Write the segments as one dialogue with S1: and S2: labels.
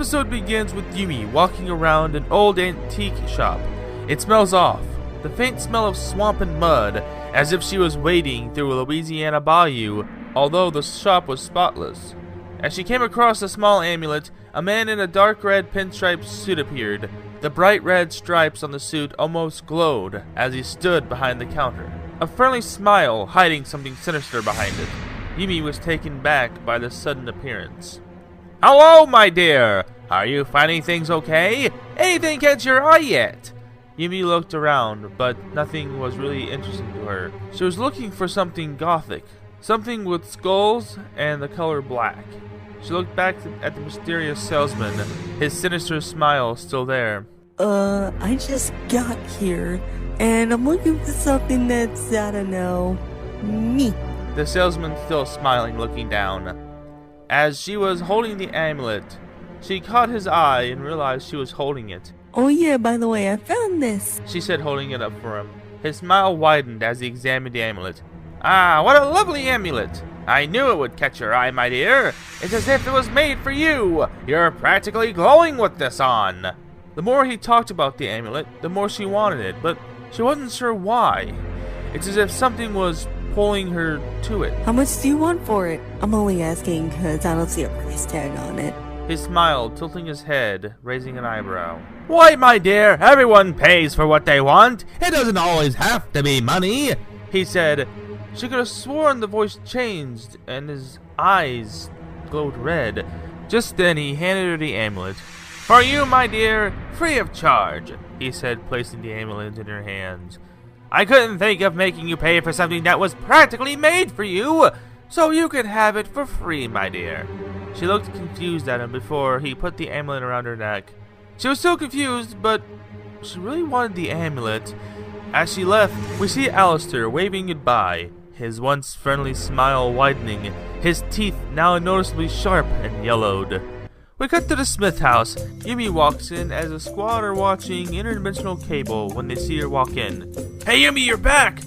S1: episode begins with Yumi walking around an old antique shop. It smells off, the faint smell of swamp and mud, as if she was wading through a Louisiana bayou, although the shop was spotless. As she came across a small amulet, a man in a dark red pinstripe suit appeared. The bright red stripes on the suit almost glowed as he stood behind the counter, a friendly smile hiding something sinister behind it. Yumi was taken back by the sudden appearance. "Hello, my dear! Are you finding things okay? Anything catch your eye yet?" Yumi looked around, but nothing was really interesting to her. She was looking for something gothic, something with skulls and the color black. She looked back at the mysterious salesman, his sinister smile still there.
S2: I just got here, and I'm looking for something that's, I don't know, me.
S1: The salesman still smiling, looking down. As she was holding the amulet, she caught his eye and realized she was holding it.
S2: "Oh yeah, by the way, I found this,"
S1: she said, holding it up for him. His smile widened as he examined the amulet. "Ah, what a lovely amulet! I knew it would catch your eye, my dear. It's as if it was made for you. You're practically glowing with this on." The more he talked about the amulet, the more she wanted it, but she wasn't sure why. It's as if something was pulling her to it.
S2: "How much do you want for it?" "I'm only asking because I don't see a price tag on it."
S1: He smiled, tilting his head, raising an eyebrow. "Why, my dear, everyone pays for what they want. It doesn't always have to be money," he said. She could have sworn the voice changed, and his eyes glowed red. Just then he handed her the amulet. "For you, my dear, free of charge," he said, placing the amulet in her hands. "I couldn't think of making you pay for something that was practically made for you, so you could have it for free, my dear." She looked confused at him before he put the amulet around her neck. She was still confused, but she really wanted the amulet. As she left, we see Alistair waving goodbye, his once friendly smile widening, his teeth now noticeably sharp and yellowed. We cut to the Smith house. Yumi walks in as the squad are watching interdimensional cable when they see her walk in. "Hey Yumi, you're back!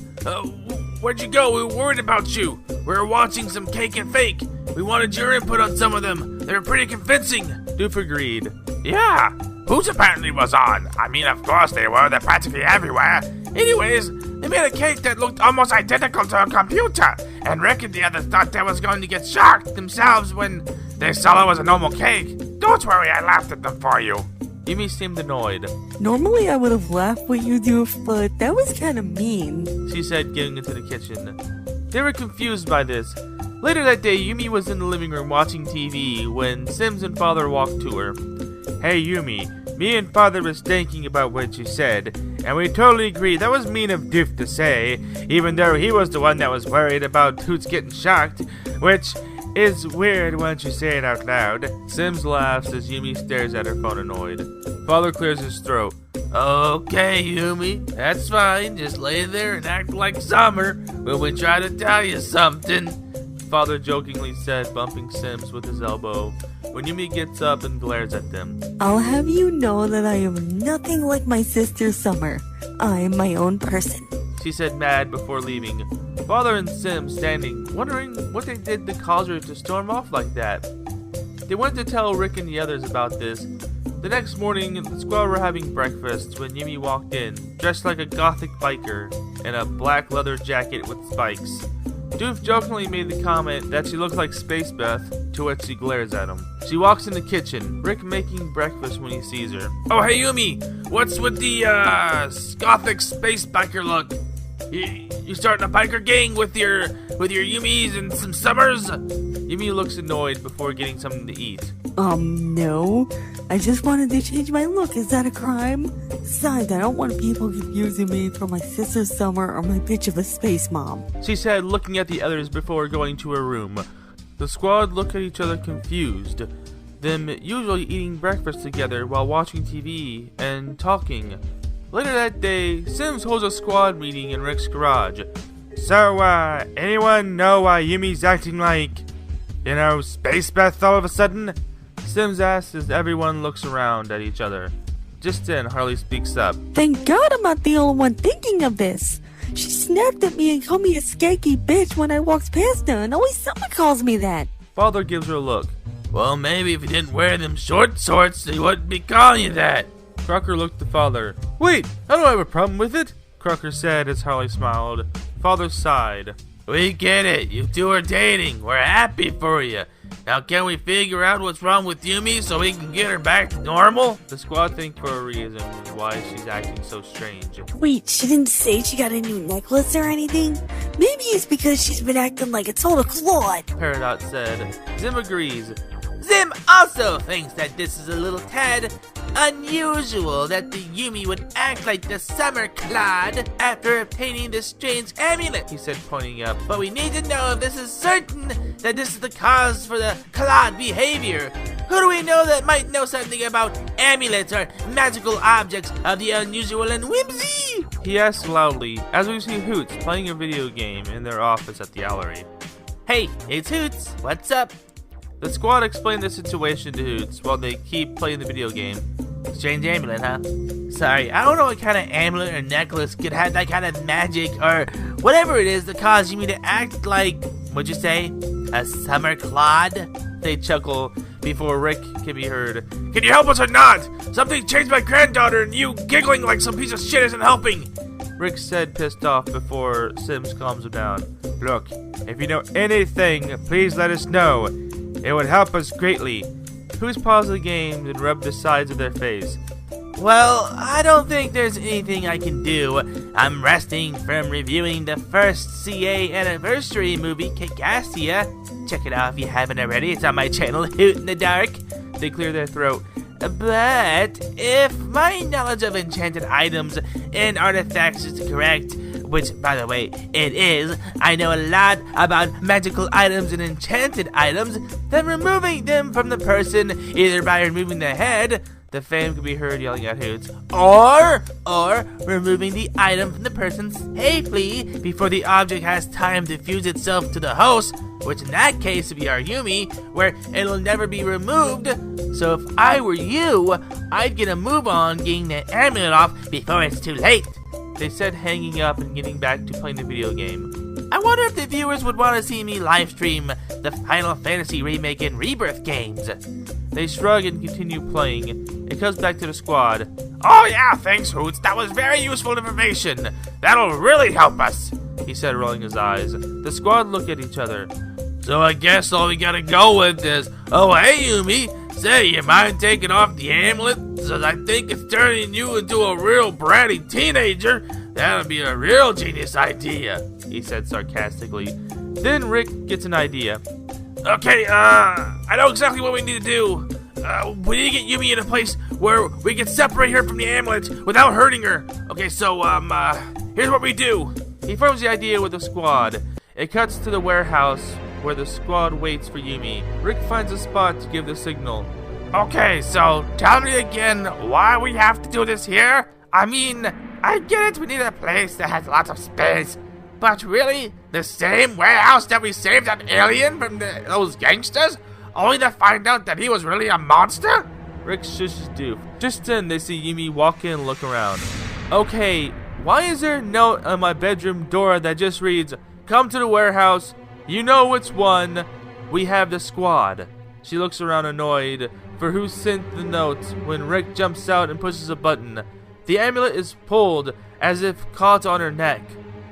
S1: Where'd you go? We were worried about you. We were watching some Cake and Fake. We wanted your input on some of them. They were pretty convincing." Doof agreed. "Yeah, Who's apparently was on. I mean, of course they were. They're practically everywhere. Anyways, they made a cake that looked almost identical to a computer, and Rick and the others thought they was going to get shocked themselves when they saw it was a normal cake. Don't worry, I laughed at them for you." Yumi seemed annoyed.
S2: "Normally I would have laughed with you, Doof, but that was kind of mean,"
S1: she said, getting into the kitchen. They were confused by this. Later that day, Yumi was in the living room watching TV when Sims and Father walked to her. "Hey Yumi, me and Father was thinking about what you said, and we totally agree that was mean of Doof to say, even though he was the one that was worried about Toots getting shocked, which is weird once you say it out loud." Sims laughs as Yumi stares at her phone annoyed. Father clears his throat. "Okay, Yumi, that's fine. Just lay there and act like Summer when we try to tell you something," Father jokingly said, bumping Sims with his elbow when Yumi gets up and glares at them.
S2: "I'll have you know that I am nothing like my sister Summer. I'm my own person,"
S1: she said, mad, before leaving. Father and Sims standing, wondering what they did to cause her to storm off like that. They went to tell Rick and the others about this. The next morning, the squad were having breakfast when Yumi walked in, dressed like a gothic biker, in a black leather jacket with spikes. Doof jokingly made the comment that she looked like Space Beth, to which she glares at him. She walks in the kitchen, Rick making breakfast when he sees her. "Oh, hey Yumi, what's with the, gothic space biker look? You starting a biker gang with your Yumis and some Summers?" Yumi looks annoyed before getting something to eat.
S2: No. I just wanted to change my look. Is that a crime? Besides, I don't want people confusing me for my sister Summer or my bitch of a space mom,"
S1: she said, looking at the others before going to her room. The squad looked at each other confused, them usually eating breakfast together while watching TV and talking. Later that day, Sims holds a squad meeting in Rick's garage. "So, anyone know why Yumi's acting like, Space Beth all of a sudden?" Sims asks as everyone looks around at each other. Just then, Harley speaks up.
S2: "Thank God I'm not the only one thinking of this. She snapped at me and called me a skanky bitch when I walked past her, and always someone calls me that."
S1: Father gives her a look. Well, maybe if you didn't wear them short shorts, they wouldn't be calling you that. Crocker looked at Father. Wait, I don't have a problem with it, Crocker said as Harley smiled. Father sighed. We get it. You two are dating. We're happy for you. Now can we figure out what's wrong with Yumi so we can get her back to normal? The squad think for a reason why she's acting so strange.
S2: Wait, she didn't say she got a new necklace or anything? Maybe it's because she's been acting like a total clod.
S1: Peridot said. Zim agrees. Zim also thinks that this is a little tad unusual that the Yumi would act like the summer clod after obtaining this strange amulet, he said, pointing up. But we need to know if this is certain that this is the cause for the clod behavior. Who do we know that might know something about amulets or magical objects of the unusual and whimsy? He asked loudly as we see Hoots playing a video game in their office at the Allery. Hey, it's Hoots. What's up? The squad explained the situation to Hoots while they keep playing the video game. Strange amulet, huh? Sorry, I don't know what kind of amulet or necklace could have that kind of magic or whatever it is that caused you to act like, what'd you say, a summer clod? They chuckle before Rick can be heard. Can you help us or not? Something changed my granddaughter and you giggling like some piece of shit isn't helping. Rick said, pissed off, before Sims calms him down. Look, if you know anything, please let us know. It would help us greatly. Who's paused the game and rubbed the sides of their face? Well, I don't think there's anything I can do. I'm resting from reviewing the first CA anniversary movie, Kikassia. Check it out if you haven't already. It's on my channel, Hoot in the Dark. They clear their throat. But if my knowledge of enchanted items and artifacts is correct, which, by the way, it is, I know a lot about magical items and enchanted items, then removing them from the person, either by removing the head, the fam could be heard yelling at Hoots, or removing the item from the person safely before the object has time to fuse itself to the host, which in that case would be our Yumi, where it'll never be removed. So if I were you, I'd get a move on getting the amulet off before it's too late. They said, hanging up and getting back to playing the video game. I wonder if the viewers would want to see me live stream the Final Fantasy Remake and Rebirth games. They shrug and continue playing. It comes back to the squad. Oh yeah, thanks Hoots, that was very useful information. That'll really help us, he said, rolling his eyes. The squad look at each other. So I guess all we gotta go with is, oh hey Yumi, say, you mind taking off the amulet? Cause I think it's turning you into a real bratty teenager. That'll be a real genius idea, he said sarcastically. Then Rick gets an idea. Okay, I know exactly what we need to do. We need to get Yumi in a place where we can separate her from the amulet without hurting her. Okay, so, here's what we do. He forms the idea with the squad. It cuts to the warehouse where the squad waits for Yumi. Rick finds a spot to give the signal. Okay, so tell me again why we have to do this here? I mean, I get it, we need a place that has lots of space. But really, the same warehouse that we saved that alien from those gangsters? Only to find out that he was really a monster? Rick shushes Doof. Just then, they see Yumi walk in and look around. Okay, why is there a note on my bedroom door that just reads, come to the warehouse, you know which one, we have the squad. She looks around annoyed for who sent the note when Rick jumps out and pushes a button. The amulet is pulled as if caught on her neck.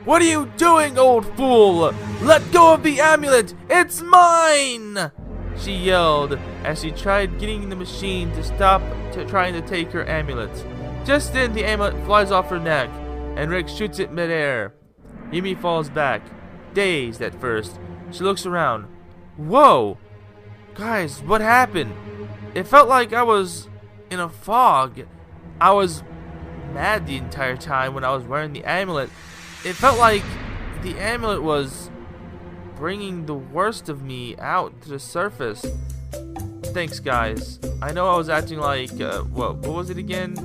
S1: What are you doing, old fool? Let go of the amulet! It's mine! She yelled as she tried getting the machine to stop trying to take her amulet. Just then, the amulet flies off her neck, and Rick shoots it midair. Yumi falls back, dazed at first. She looks around. Whoa! Guys, what happened? It felt like I was in a fog. I was mad the entire time when I was wearing the amulet. It felt like the amulet was bringing the worst of me out to the surface. Thanks, guys. I know I was acting like, what was it again?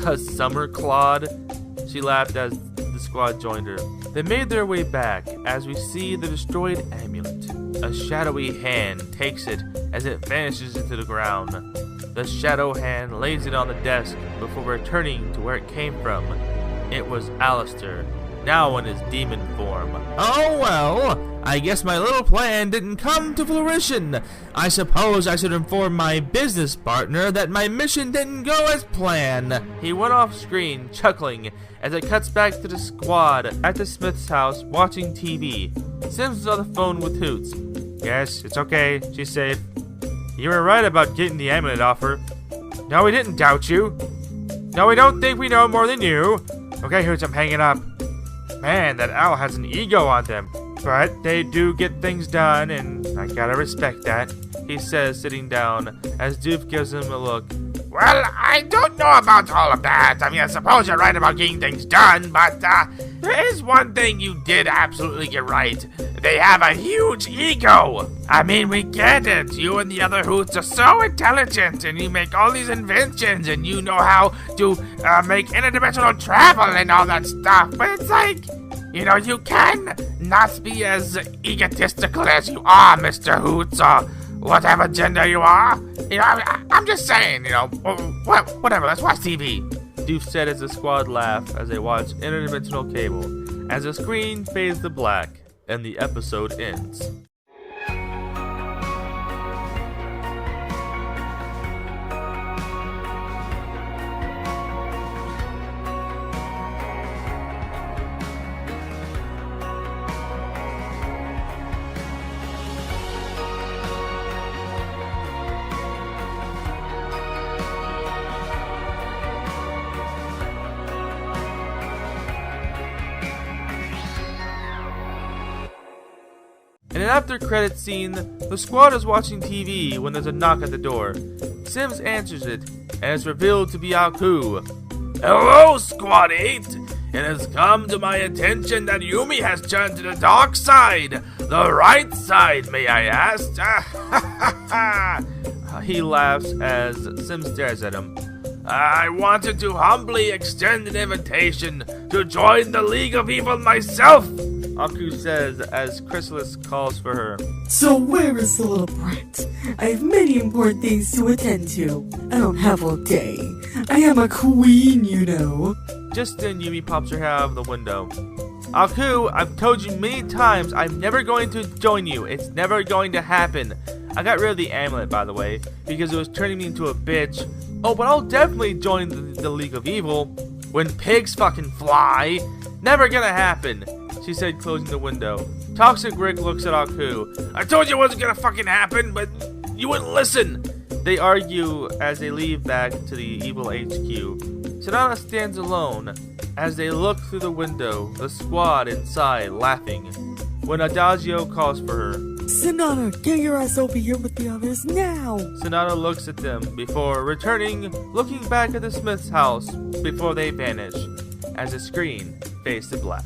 S1: A summer clod? She laughed as the squad joined her. They made their way back as we see the destroyed amulet. A shadowy hand takes it as it vanishes into the ground. The shadow hand lays it on the desk before returning to where it came from. It was Alistair. now in his demon form. Oh well, I guess my little plan didn't come to fruition. I suppose I should inform my business partner that my mission didn't go as planned. He went off screen, chuckling, as it cuts back to the squad at the Smith's house watching TV. Sims is on the phone with Hoots. Yes, it's okay, she's safe. You were right about getting the amulet offer. No, we didn't doubt you. No, we don't think we know more than you. Okay, Hoots, I'm hanging up. Man, that owl has an ego on them. But they do get things done, and I gotta respect that, he says, sitting down, as Doof gives him a look.
S3: Well, I don't know about all of that. I mean, I suppose you're right about getting things done, but there is one thing you did absolutely get right. They have a huge ego. I mean, we get it. You and the other Hoots are so intelligent, and you make all these inventions, and you know how to make interdimensional travel and all that stuff. But it's like, you know, you can not be as egotistical as you are, Mr. Hoots, or whatever gender you are. You know, I'm just saying, you know, whatever, let's watch TV.
S1: Doof said as the squad laugh as they watch Interdimensional Cable, as the screen fades to black and the episode ends. In an after-credits scene, the squad is watching TV when there's a knock at the door. Sims answers it, and it's revealed to be Aku.
S3: Hello, Squad 8! It has come to my attention that Yumi has turned to the dark side. The right side, may I ask?
S1: He laughs as Sims stares at him.
S3: I wanted to humbly extend an invitation to join the League of Evil myself.
S1: Aku says as Chrysalis calls for her.
S2: So where is the little brat? I have many important things to attend to. I don't have all day. I am a queen, you know.
S1: Just then Yumi pops her head out of the window. Aku, I've told you many times I'm never going to join you. It's never going to happen. I got rid of the amulet, by the way, because it was turning me into a bitch. Oh, but I'll definitely join the League of Evil. When pigs fucking fly. Never gonna happen, she said, closing the window. Toxic Rick looks at Aku.
S3: I told you it wasn't gonna fucking happen, but you wouldn't listen.
S1: They argue as they leave back to the Evil HQ. Sonata stands alone as they look through the window, the squad inside laughing, when Adagio calls for her.
S2: Sonata, get your ass over here with the others now!
S1: Sonata looks at them before returning, looking back at the Smith's house before they vanish, as the screen fades to black.